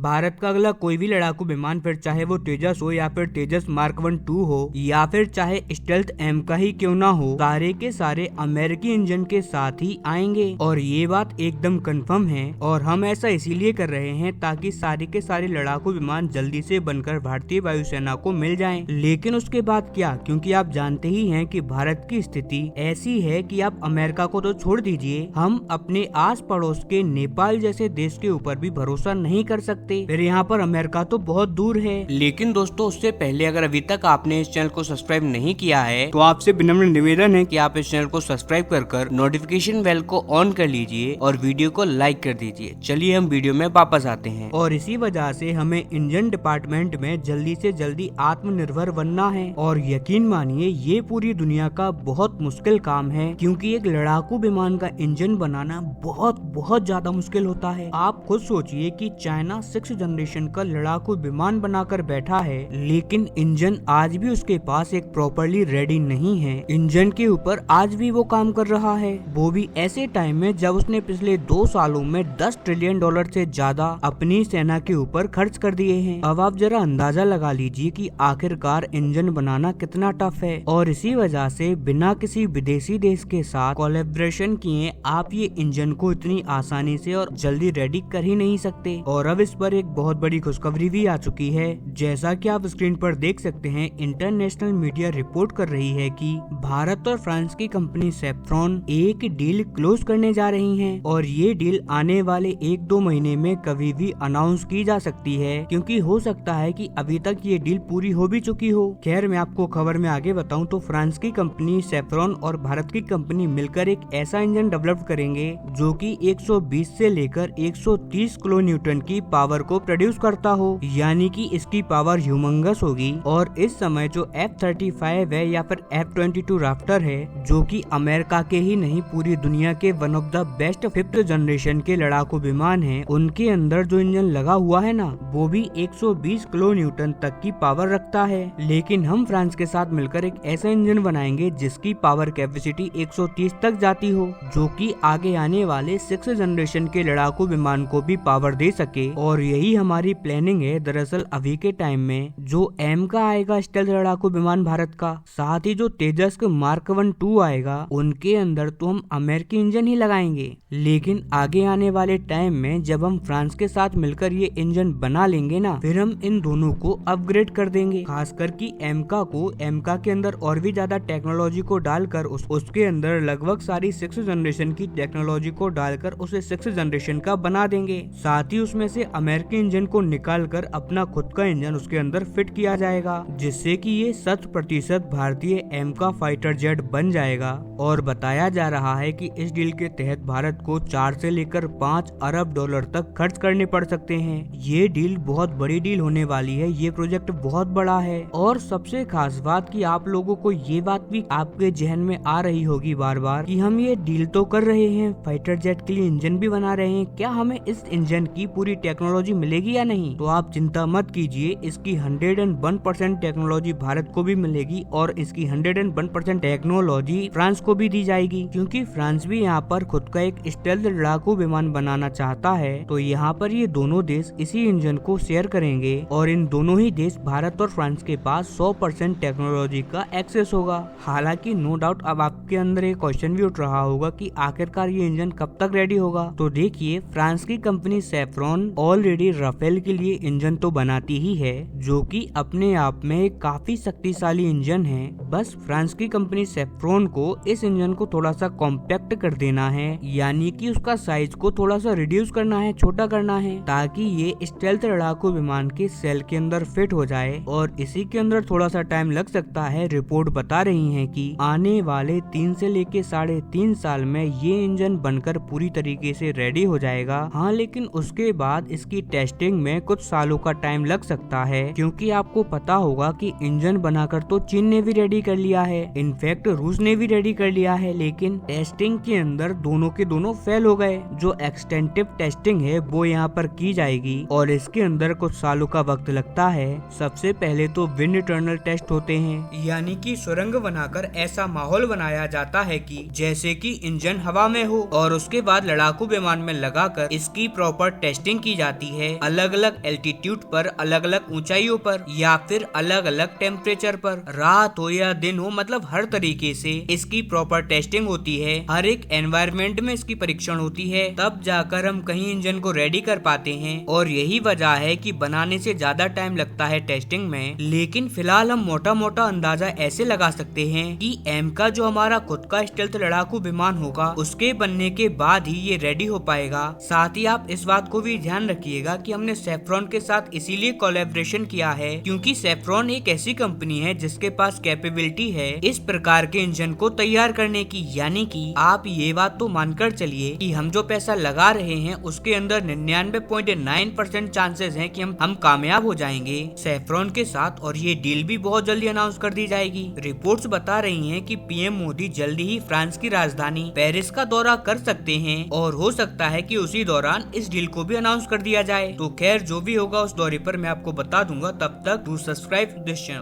भारत का अगला कोई भी लड़ाकू विमान, फिर चाहे वो तेजस हो या फिर तेजस मार्क 1-2 हो या फिर चाहे स्टेल्थ एम का ही क्यों ना हो, सारे के सारे अमेरिकी इंजन के साथ ही आएंगे। और ये बात एकदम कंफर्म है और हम ऐसा इसीलिए कर रहे हैं ताकि सारे के सारे लड़ाकू विमान जल्दी से बनकर भारतीय वायुसेना को मिल जाएं। लेकिन उसके बाद क्या, क्योंकि आप जानते ही हैं कि भारत की स्थिति ऐसी है कि आप अमेरिका को तो छोड़ दीजिए, हम अपने आस पड़ोस के नेपाल जैसे देश के ऊपर भी भरोसा नहीं कर सकते। फिर यहाँ पर अमेरिका तो बहुत दूर है। लेकिन दोस्तों, उससे पहले अगर अभी तक आपने इस चैनल को सब्सक्राइब नहीं किया है तो आपसे विनम्र निवेदन है कि आप इस चैनल को सब्सक्राइब कर नोटिफिकेशन बेल को ऑन कर लीजिए और वीडियो को लाइक कर दीजिए। चलिए हम वीडियो में वापस आते हैं। और इसी वजह से हमें इंजन डिपार्टमेंट में जल्दी से जल्दी आत्मनिर्भर बनना है। और यकीन मानिए ये पूरी दुनिया का बहुत मुश्किल काम है, क्योंकि एक लड़ाकू विमान का इंजन बनाना बहुत ज्यादा मुश्किल होता है। आप खुद सोचिए कि चाइना 6th जनरेशन का लड़ाकू विमान बनाकर बैठा है, लेकिन इंजन आज भी उसके पास एक प्रॉपरली रेडी नहीं है। इंजन के ऊपर आज भी वो काम कर रहा है, वो भी ऐसे टाइम में जब उसने पिछले 2 सालों में $10 ट्रिलियन से ज्यादा अपनी सेना के ऊपर खर्च कर दिए हैं। अब आप जरा अंदाजा लगा लीजिए कि आखिरकार इंजन बनाना कितना टफ है। और इसी वजह से बिना किसी विदेशी देश के साथ कोलैबोरेशन किए आप ये इंजन को इतनी आसानी से और जल्दी रेडी कर ही नहीं सकते। और अब इस पर एक बहुत बड़ी खुशखबरी भी आ चुकी है। जैसा कि आप स्क्रीन पर देख सकते हैं, इंटरनेशनल मीडिया रिपोर्ट कर रही है कि भारत और फ्रांस की कंपनी सेफ्रॉन एक डील क्लोज करने जा रही है। और ये डील आने वाले 1-2 महीने में कभी भी अनाउंस की जा सकती है, क्योंकि हो सकता है कि अभी तक ये डील पूरी हो भी चुकी हो। खैर, मैं आपको खबर में आगे बताऊं तो फ्रांस की कंपनी सेफ्रॉन और भारत की कंपनी मिलकर एक ऐसा इंजन डेवलप करेंगे जो कि 120 से लेकर 130 किलो न्यूटन की पावर को प्रोड्यूस करता हो, यानी कि इसकी पावर ह्यूमंगस होगी। और इस समय जो F-35 है या फिर F-22 राफ्टर है, जो कि अमेरिका के ही नहीं पूरी दुनिया के one of the best 5th generation के लड़ाकू विमान है, उनके अंदर जो इंजन लगा हुआ है ना, वो भी 120 किलो न्यूटन तक की पावर रखता है। लेकिन हम फ्रांस के साथ मिलकर एक ऐसा इंजन बनाएंगे जिसकी पावर कैपेसिटी 130 तक जाती हो, जो कि आगे आने वाले 6th जनरेशन के लड़ाकू विमान को भी पावर दे सके। और यही हमारी प्लानिंग है। दरअसल अभी के टाइम में जो एम का आएगा स्टेल्थ लड़ाकू विमान भारत का, साथ ही जो तेजस के मार्क 1-2 आएगा, उनके अंदर तो हम अमेरिकी इंजन ही लगाएंगे। लेकिन आगे आने वाले टाइम में जब हम फ्रांस के साथ मिलकर ये इंजन बना लेंगे ना, फिर हम इन दोनों को अपग्रेड कर देंगे। खासकर कि एमका को एमका के अंदर और भी ज्यादा टेक्नोलॉजी को डालकर उसके अंदर लगभग सारी 6th जनरेशन की टेक्नोलॉजी को डालकर उसे 6th जनरेशन का बना देंगे। साथ ही उसमें से अमेरिकी इंजन को निकाल कर अपना खुद का इंजन उसके अंदर फिट किया जाएगा, जिससे कि ये 100% भारतीय एमका फाइटर जेट बन जाएगा। और बताया जा रहा है कि इस डील के तहत भारत को 4 से लेकर $5 अरब तक खर्च करने पड़ सकते हैं। ये डील बहुत बड़ी डील होने वाली है, ये प्रोजेक्ट बहुत बड़ा है। और सबसे खास बात कि आप लोगों को ये बात भी आपके जहन में आ रही होगी बार बार कि हम ये डील तो कर रहे हैं, फाइटर जेट के लिए इंजन भी बना रहे हैं, क्या हमें इस इंजन की पूरी टेक्नोलॉजी मिलेगी या नहीं? तो आप चिंता मत कीजिए, इसकी 101% टेक्नोलॉजी भारत को भी मिलेगी और इसकी 101% टेक्नोलॉजी फ्रांस को भी दी जाएगी, क्योंकि फ्रांस भी यहाँ पर खुद का एक स्टेल्थ लड़ाकू विमान बनाना चाहता है। तो यहाँ पर ये दोनों देश इसी इंजन को शेयर करेंगे और इन दोनों ही देश भारत और फ्रांस के पास 100% टेक्नोलॉजी का एक्सेस होगा। हालांकि नो डाउट अब आपके अंदर एक क्वेश्चन भी उठ रहा होगा कि आखिरकार ये इंजन कब तक रेडी होगा। तो देखिए, फ्रांस की कंपनी सेफ्रॉन ऑलरेडी राफेल के लिए इंजन तो बनाती ही है, जो कि अपने आप में एक काफी शक्तिशाली इंजन है। बस फ्रांस की कंपनी सेफ्रॉन को इस इंजन को थोड़ा सा कॉम्पैक्ट कर देना है, यानी कि उसका साइज को थोड़ा सा रिड्यूस करना है, छोटा करना है, ताकि ये स्टेल्थ लड़ाकू विमान के सेल के अंदर फिट हो जाए। और इसी के अंदर थोड़ा सा टाइम लग सकता है। रिपोर्ट बता रही है कि आने वाले 3 से लेके 3.5 साल में ये इंजन बनकर पूरी तरीके से रेडी हो जाएगा। हाँ, लेकिन उसके बाद इसकी टेस्टिंग में कुछ सालों का टाइम लग सकता है, क्योंकि आपको पता होगा कि इंजन बनाकर तो चीन ने भी रेडी कर लिया है, इनफैक्ट रूस ने भी रेडी कर लिया है, लेकिन टेस्टिंग के अंदर दोनों के दोनों फेल हो गए। जो एक्सटेंसिव टेस्टिंग है वो यहाँ पर की जाएगी और इसके अंदर कुछ सालों का वक्त लगता है। सबसे पहले तो विंड टनल टेस्ट होते हैं, यानी कि सुरंग बनाकर ऐसा माहौल बनाया जाता है कि जैसे कि इंजन हवा में हो, और उसके बाद लड़ाकू विमान में लगाकर इसकी प्रॉपर टेस्टिंग की जाती है, अलग अलग एल्टीट्यूड पर, अलग अलग ऊंचाइयों पर या फिर अलग अलग टेम्परेचर पर, रात हो या दिन हो, मतलब हर तरीके से इसकी प्रॉपर टेस्टिंग होती है। हर एक एनवायरमेंट में इसकी परीक्षण होती है, तब जाकर हम कहीं इंजन को रेडी कर पाते हैं। और यही वजह है कि बनाने से ज्यादा टाइम लगता है टेस्टिंग में। लेकिन फिलहाल हम मोटा मोटा अंदाजा ऐसे लगा सकते हैं कि एम का जो हमारा खुद का स्टेल्थ लड़ाकू विमान होगा, उसके बनने के बाद ही ये रेडी हो पाएगा। साथ ही आप इस बात को भी ध्यान रखिएगा कि हमने सेफ्रॉन के साथ इसीलिए कोलैबोरेशन किया है क्योंकि सेफ्रॉन एक ऐसी कंपनी है जिसके पास कैपेबिलिटी है इस प्रकार के इंजन को तैयार करने की। यानी कि आप ये बात तो मानकर चलिए कि हम जो पैसा लगा रहे हैं उसके अंदर 99.9% चांसेस हैं कि हम कामयाब हो जाएंगे सेफ्रॉन के साथ। और ये डील भी बहुत जल्दी अनाउंस कर दी जाएगी। रिपोर्ट्स बता रही हैं कि पीएम मोदी जल्दी ही फ्रांस की राजधानी पेरिस का दौरा कर सकते हैं और हो सकता है कि उसी दौरान इस डील को भी अनाउंस कर दिया जाए। तो खैर जो भी होगा उस दौरे पर मैं आपको बता दूंगा। तब तक do subscribe to this channel.